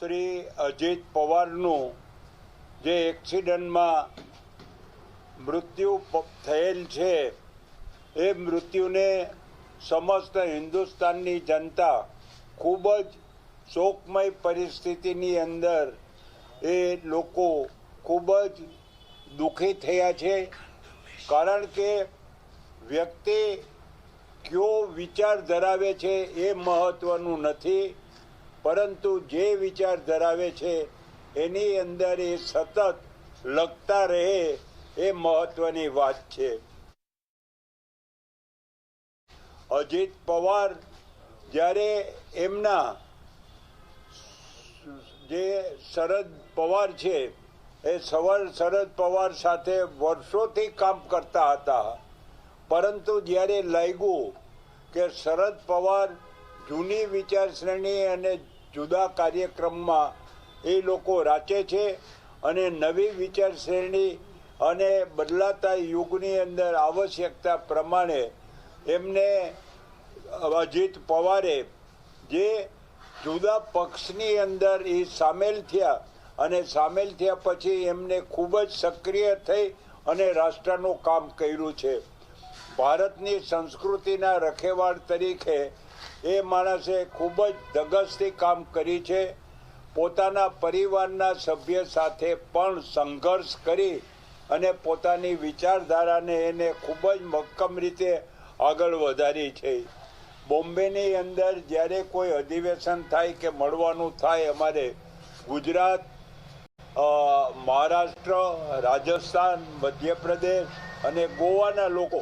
શ્રી અજીત પવારનું જે એક્સિડન્ટમાં મૃત્યુ થયેલ છે એ મૃત્યુને સમસ્ત હિન્દુસ્તાનની જનતા ખૂબ જ શોકમય પરિસ્થિતિની અંદર એ લોકો ખૂબ જ દુઃખી થયા છે। કારણ કે વ્યક્તિ કયો વિચાર ધરાવે છે એ મહત્વનું નથી, પરંતુ જે વિચાર ધરાવે છે એની અંદર એ સતત લગતા રહે એ મહત્વની વાત છે। અજીત પવાર જ્યારે એમના જે શરદ પવાર છે એ શરદ પવાર સાથે વર્ષોથી કામ કરતા હતા, પરંતુ જ્યારે લાગ્યું કે શરદ પવાર જૂની વિચારસરણી અને જુદા કાર્યક્રમમાં એ લોકો રાચે છે અને નવી વિચારસરણી અને બદલાતા યુગની અંદર આવશ્યકતા પ્રમાણે એમને અજીત પવારે જે જુદા પક્ષની અંદર એ સામેલ થયા અને સામેલ થયા પછી એમને ખૂબ જ સક્રિય થઈ અને રાષ્ટ્રનું કામ કર્યું છે। ભારતની સંસ્કૃતિના રખેવાળ તરીકે એ માણસે ખૂબ જ ધગશથી કામ કરી છે। પોતાના પરિવારના સભ્ય સાથે પણ સંઘર્ષ કરી અને પોતાની વિચારધારાને એને ખૂબ જ મક્કમ રીતે આગળ વધારી છે। બોમ્બેની અંદર જ્યારે કોઈ અધિવેશન થાય કે મળવાનું થાય, અમારે ગુજરાત, મહારાષ્ટ્ર, રાજસ્થાન, મધ્યપ્રદેશ અને ગોવાના લોકો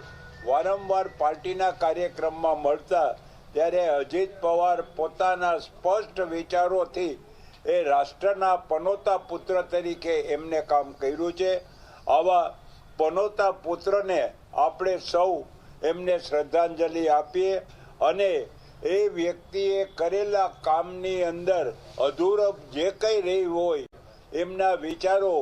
વારંવાર પાર્ટીના કાર્યક્રમમાં મળતા, ત્યારે અજીત પવાર પોતાના સ્પષ્ટ વિચારોથી એ રાષ્ટ્રના પનોતા પુત્ર તરીકે એમને કામ કર્યું છે। આવા પનોતા પુત્રને આપણે સૌ એમને શ્રદ્ધાંજલિ આપીએ અને એ વ્યક્તિએ કરેલા કામની અંદર અધૂરપ જે કંઈ રહી હોય, એમના વિચારો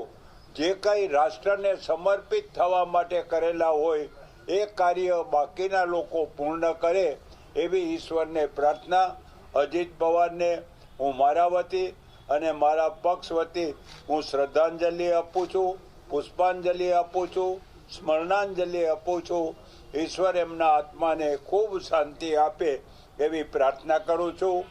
જે કંઈ રાષ્ટ્રને સમર્પિત થવા માટે કરેલા હોય એ કાર્ય બાકીના લોકો પૂર્ણ કરે એવી ઈશ્વરને પ્રાર્થના। અજીત પવારને હું મારા વતી અને મારા પક્ષ વતી હું શ્રદ્ધાંજલિ આપું છું, પુષ્પાંજલિ આપું છું, સ્મરણાંજલિ આપું છું। ઈશ્વર એમના આત્માને ખૂબ શાંતિ આપે એવી પ્રાર્થના કરું છું।